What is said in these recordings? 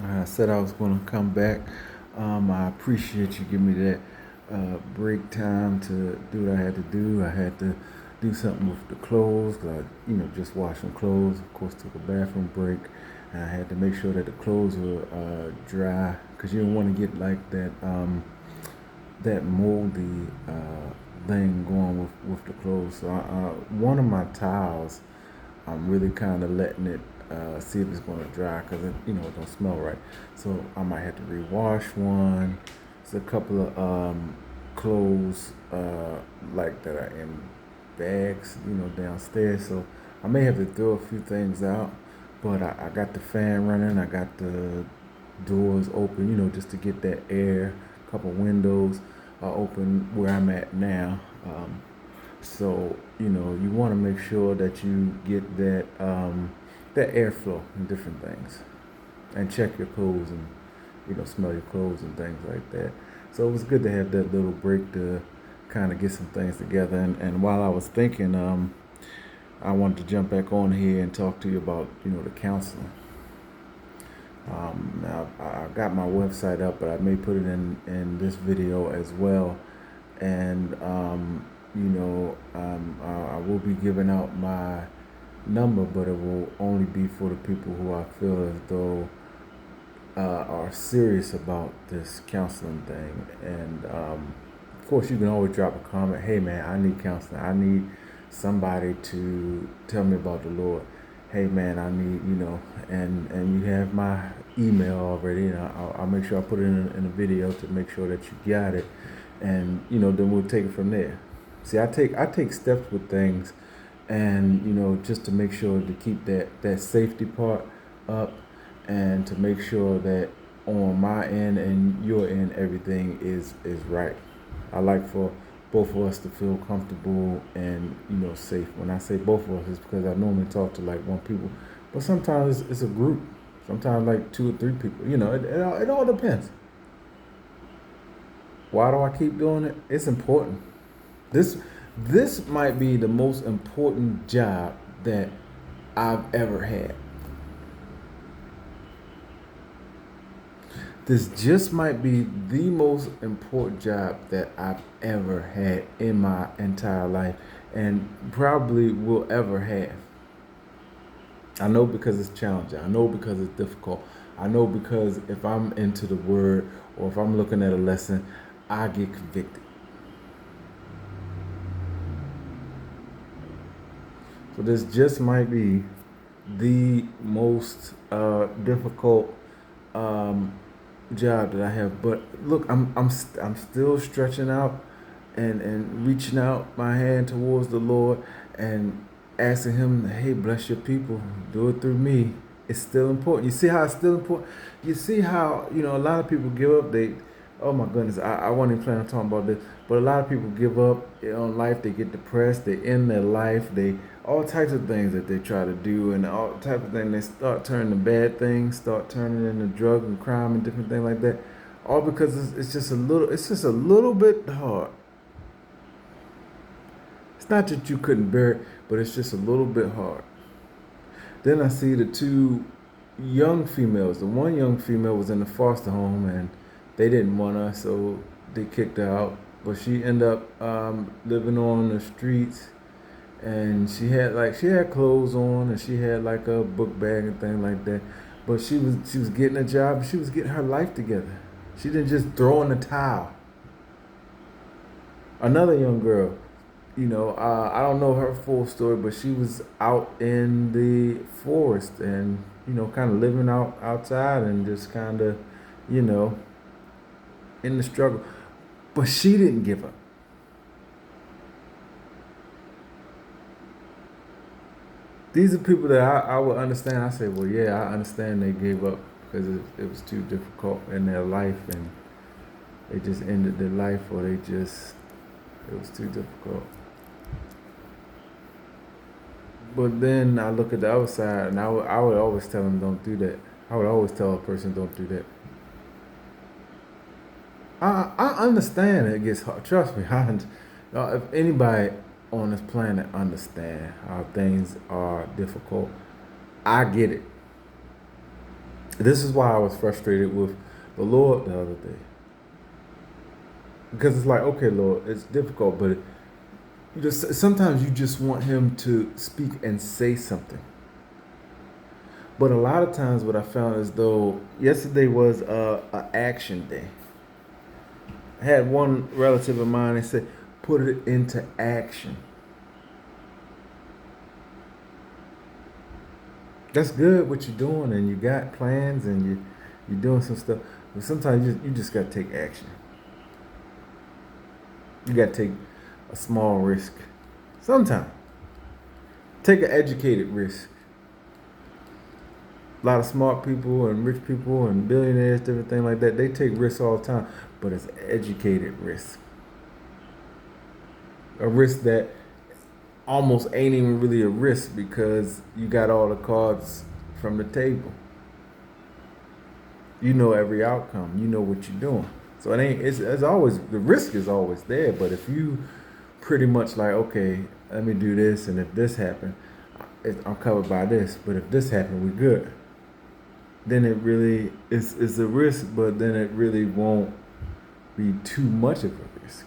I said I was going to come back. I appreciate you giving me that break time to do what I had to do. I had to do something with the clothes 'cause just washed some clothes. Of course, took a bathroom break, and I had to make sure that the clothes were dry because you don't want to get like that moldy thing going with the clothes. So one of my towels, I'm really kind of letting it see if it's going to dry because it don't smell right. So I might have to rewash one. There's a couple of clothes like that are in bags, downstairs. So I may have to throw a few things out. But I got the fan running. I got the doors open, just to get that air. A couple windows are open where I'm at now. So you want to make sure that you get that airflow and different things, and check your clothes and smell your clothes and things like that. So it was good to have that little break to kind of get some things together. And while I was thinking, I wanted to jump back on here and talk to you about the counseling. Now I got my website up, but I may put it in this video as well. And I will be giving out my number, but it will only be for the people who I feel as though are serious about this counseling thing. And of course, you can always drop a comment. Hey, man, I need counseling. I need somebody to tell me about the Lord. Hey, man, I need and you have my email already, and I'll make sure I put it in a video to make sure that you got it, and then we'll take it from there. See, I take steps with things, and just to make sure to keep that safety part up, and to make sure that on my end and your end everything is right. I like for both of us to feel comfortable and safe. When I say both of us, it's because I normally talk to like one people, but sometimes it's a group. Sometimes like two or three people. It all depends. Why do I keep doing it? It's important. This might be the most important job that I've ever had. This just might be the most important job that I've ever had in my entire life, and probably will ever have. I know because it's challenging. I know because it's difficult. I know because if I'm into the word or if I'm looking at a lesson, I get convicted. So this just might be the most difficult um, job that I have. But look, I'm still stretching out and reaching out my hand towards the Lord and asking Him, hey, bless your people, do it through me. It's still important. You see how it's still important. You see how a lot of people give up. Oh my goodness, I wasn't even planning on talking about this, but a lot of people give up on life. They get depressed. They end their life. They all types of things that they try to do, and all type of things. They start turning to bad things, start turning into drug and crime and different things like that. All because it's just a little. It's just a little bit hard. It's not that you couldn't bear it, but it's just a little bit hard. Then I see the two young females. The one young female was in the foster home, and they didn't want her, so they kicked her out. But she ended up living on the streets, and she had clothes on, and she had like a book bag and thing like that. But she was getting a job. She was getting her life together. She didn't just throw in the towel. Another young girl, I don't know her full story, but she was out in the forest and kind of living outside and just kind of, you know, in the struggle. But she didn't give up. These are people that I would understand. I say, well, yeah, I understand they gave up because it was too difficult in their life, and they just ended their life, or it was too difficult. But then I look at the other side, and I would always tell them, don't do that. I would always tell a person, don't do that. I understand it gets hard. Trust me, if anybody on this planet understand how things are difficult, I get it. This is why I was frustrated with the Lord the other day. Because it's like, okay, Lord, it's difficult, but you just sometimes you just want Him to speak and say something. But a lot of times, what I found is though yesterday was a action day. I had one relative of mine that said, "Put it into action." That's good what you're doing, and you got plans, and you're doing some stuff. But sometimes you just got to take action. You got to take a small risk. Sometimes take an educated risk. A lot of smart people and rich people and billionaires, different things like that, they take risks all the time, but it's educated risk. A risk that almost ain't even really a risk because you got all the cards from the table. You know every outcome. You know what you're doing. So it ain't. It's always the risk is always there. But if you pretty much like, okay, let me do this, and if this happens, I'm covered by this. But if this happens, we're good. Then it really it's a risk, but then it really won't be too much of a risk.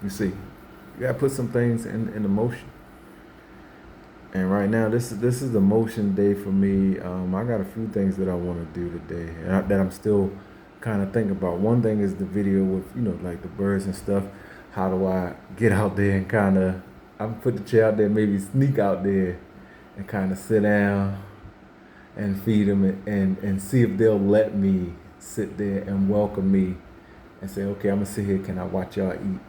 You see, you gotta put some things in motion. And right now, this is the motion day for me. I got a few things that I want to do today, that I'm still kind of thinking about. One thing is the video with like the birds and stuff. How do I get out there and kind of I put the chair out there, maybe sneak out there and kind of sit down and feed them and see if they'll let me sit there and welcome me and say, okay, I'm gonna sit here. Can I watch y'all eat?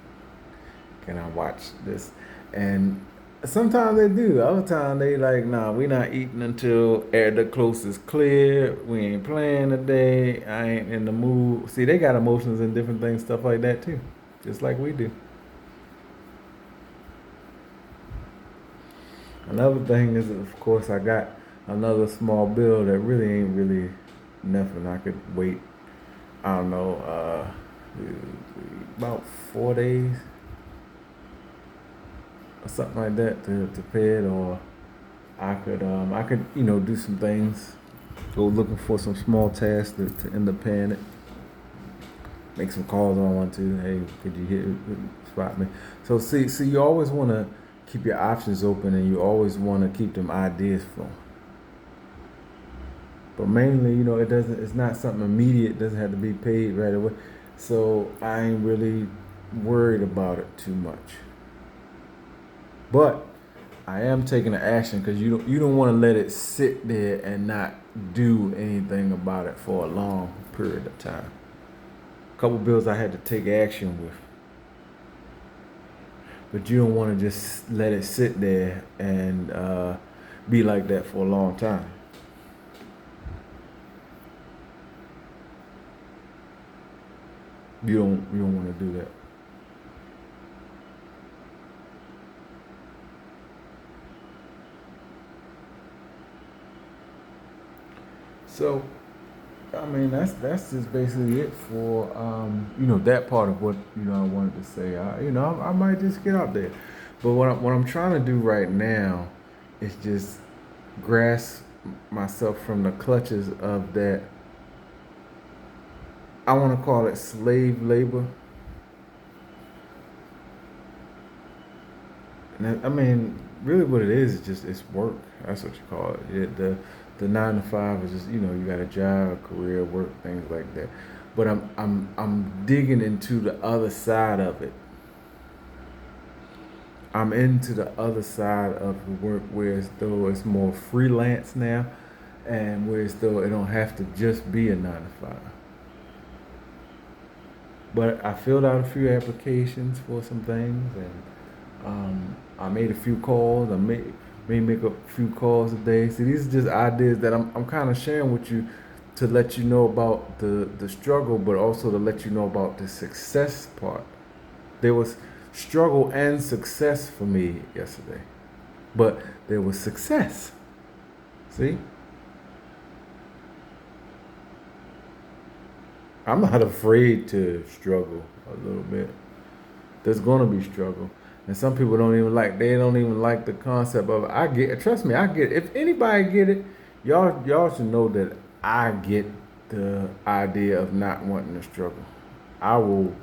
Can I watch this? And sometimes they do. Other times they like, nah, we not eating until air the coast is clear. We ain't playing today. I ain't in the mood. See, they got emotions and different things, stuff like that too, just like we do. Another thing is, of course, I got another small bill that really ain't really nothing. I could wait. I don't know, about 4 days or something like that to pay it, or I could do some things, go looking for some small tasks to end up paying it, make some calls on one too. Hey, could you hit spot me? So see, you always want to keep your options open, and you always want to keep them ideas flowing. But mainly, it's not something immediate. It doesn't have to be paid right away. So I ain't really worried about it too much. But I am taking the action because you don't want to let it sit there and not do anything about it for a long period of time. A couple bills I had to take action with, but you don't want to just let it sit there and be like that for a long time. You don't want to do that. So I mean, that's just basically it for that part of what I wanted to say. I might just get out there, but what I'm trying to do right now is just grasp myself from the clutches of that. I want to call it slave labor. And I mean, really, what it is just it's work. That's what you call it. The 9 to 5 is just you got a job, career, work, things like that. But I'm digging into the other side of it. I'm into the other side of the work where as though it's more freelance now, and where as though it don't have to just be a 9 to 5. But I filled out a few applications for some things, and I made a few calls. I may make a few calls a day. See, these are just ideas that I'm kind of sharing with you to let you know about the struggle, but also to let you know about the success part. There was struggle and success for me yesterday, but there was success. See, I'm not afraid to struggle a little bit. There's gonna be struggle, and some people don't even like. They don't even like the concept of it. I get. Trust me, I get it. If anybody get it, y'all should know that I get the idea of not wanting to struggle. I will.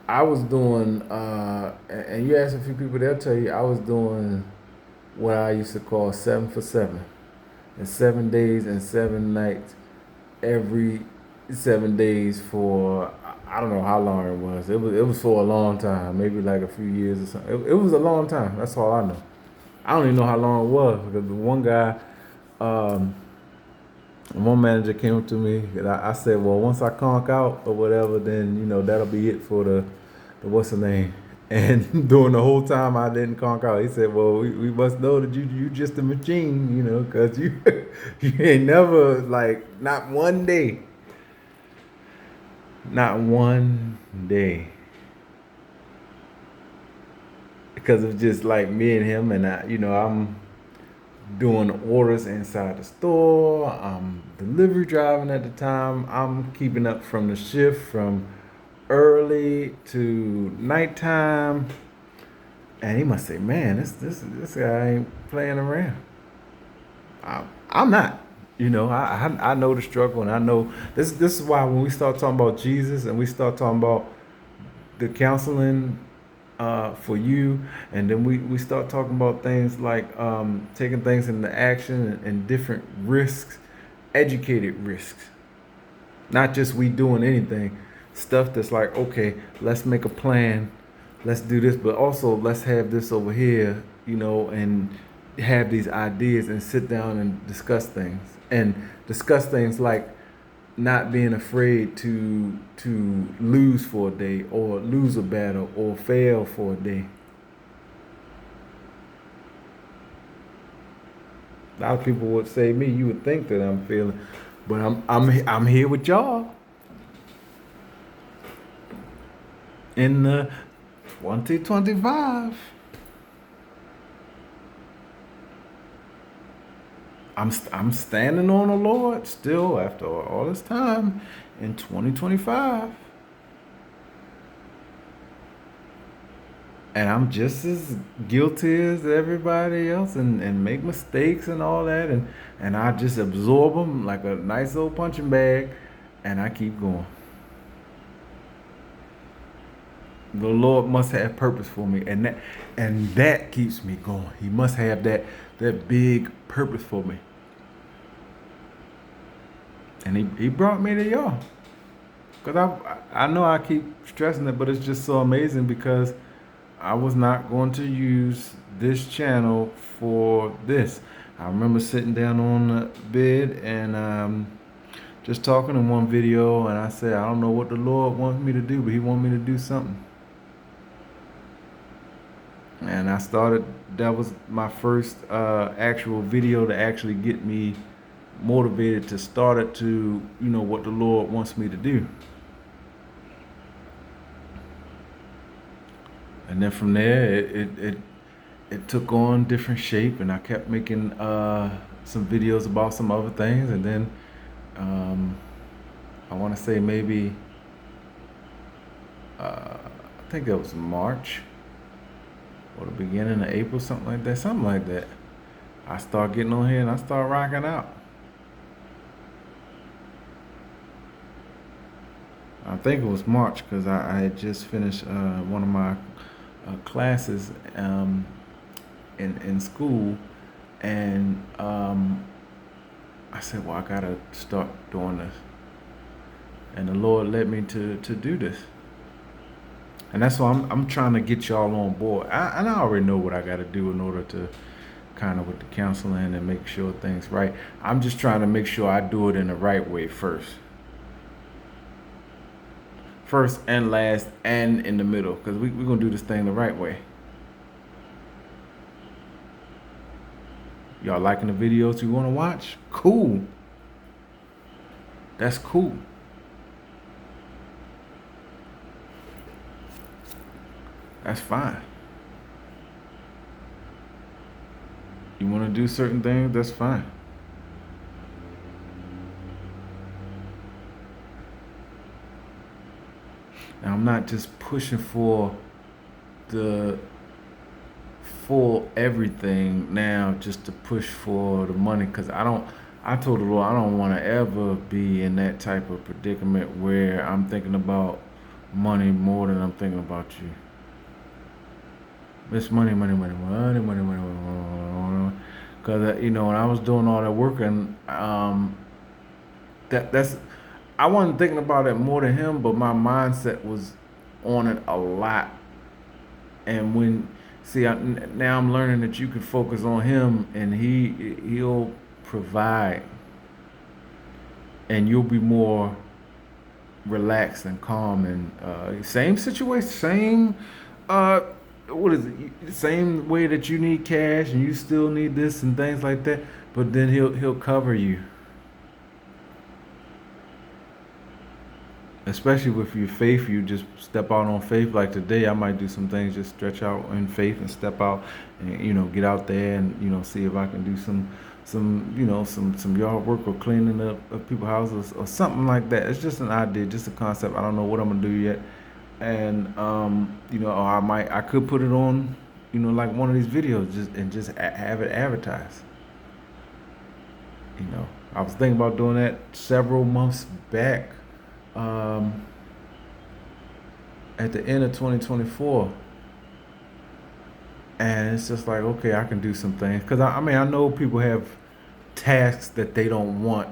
I was doing, and you ask a few people, they'll tell you I was doing what I used to call 7 for 7, and 7 days and 7 nights every 7 days for I don't know how long it was. It was for a long time, maybe like a few years or something. It was a long time. That's all I know. I don't even know how long it was because the one guy, um, one manager came up to me and I said, "Well, once I conk out or whatever, then that'll be it for the what's the name." And during the whole time I didn't conk out, he said, "Well, we must know that you just a machine, because you you ain't never like not one day, because it's just like me and him, and I'm doing orders inside the store. I'm delivery driving at the time. I'm keeping up from the shift from early to nighttime." And he must say, "Man, this guy ain't playing around." I'm not. I know the struggle, and I know this is why when we start talking about Jesus and we start talking about the counseling for you, and then we start talking about things like taking things into action and different risks, educated risks, not just we doing anything, stuff that's like, okay, let's make a plan, let's do this, but also let's have this over here, and have these ideas and sit down and discuss things like not being afraid to lose for a day or lose a battle or fail for a day. A lot of people would say me, you would think that I'm feeling, but I'm here with y'all in 2025. I'm standing on the Lord still after all this time in 2025. And I'm just as guilty as everybody else and make mistakes and all that. And I just absorb them like a nice old punching bag and I keep going. The Lord must have purpose for me, and that keeps me going. He must have that big purpose for me. And he brought me to y'all. Because I know I keep stressing it, but it's just so amazing because I was not going to use this channel for this. I remember sitting down on the bed and just talking in one video, and I said, I don't know what the Lord wants me to do, but He wants me to do something. And that was my first actual video to actually get me motivated to start it to, what the Lord wants me to do. And then from there, it took on different shape, and I kept making some videos about some other things, and then I want to say maybe I think it was March or the beginning of April, something like that. I start getting on here and I start rocking out. I think it was March because I had just finished one of my classes in school, and I said, well, I gotta start doing this, and the Lord led me to do this, and that's why I'm trying to get y'all on board. And I already know what I gotta do in order to kind of with the counseling and make sure things right. I'm just trying to make sure I do it in the right way first and last and in the middle, because we're going to do this thing the right way. Y'all liking the videos you want to watch? Cool. That's cool. That's fine. You want to do certain things? That's fine. Now, I'm not just pushing for the full everything now just to push for the money because I told the Lord I don't want to ever be in that type of predicament where I'm thinking about money more than I'm thinking about you. It's money, money, money, money, money, money, money. Because when I was doing all that work and that's I wasn't thinking about it more than him, but my mindset was on it a lot. And now I'm learning that you can focus on him, and he'll provide, and you'll be more relaxed and calm. And same situation, same uh, what is it? Same way that you need cash and you still need this and things like that. But then he'll cover you. Especially with your faith, you just step out on faith. Like today, I might do some things, just stretch out in faith and step out, and get out there and see if I can do some yard work or cleaning up of people's houses or something like that. It's just an idea, just a concept. I don't know what I'm gonna do yet, and or I could put it on, like one of these videos, just have it advertised. I was thinking about doing that several months back um, at the end of 2024, and it's just like, okay, I can do some things because I mean I know people have tasks that they don't want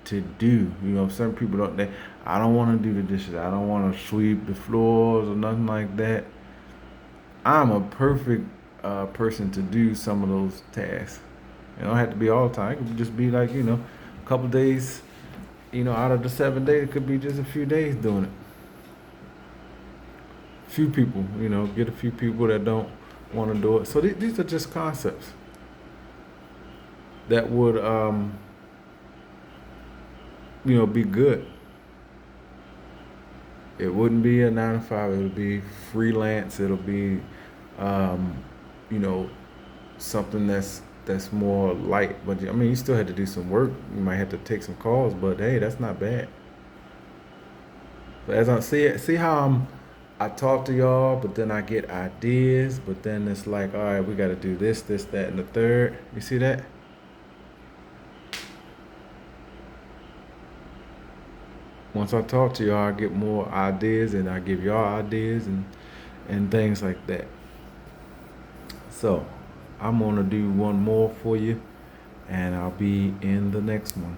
to do. Certain people don't. I don't want to do the dishes. I don't want to sweep the floors or nothing like that. I'm a perfect person to do some of those tasks. It don't have to be all the time. It could just be like a couple days. Out of the 7 days, it could be just a few days doing it. Few people, get a few people that don't want to do it. So these are just concepts that would, be good. It wouldn't be a 9 to 5. It'll be freelance. It'll be, um, you know, something that's more light. But I mean, you still had to do some work. You might have to take some calls, but hey, that's not bad. But as I see how I talk to y'all, but then I get ideas, but then it's like, all right, we got to do this, this, that, and the third. You see that? Once I talk to y'all, I get more ideas, and I give y'all ideas and things like that. So I'm gonna do one more for you, and I'll be in the next one.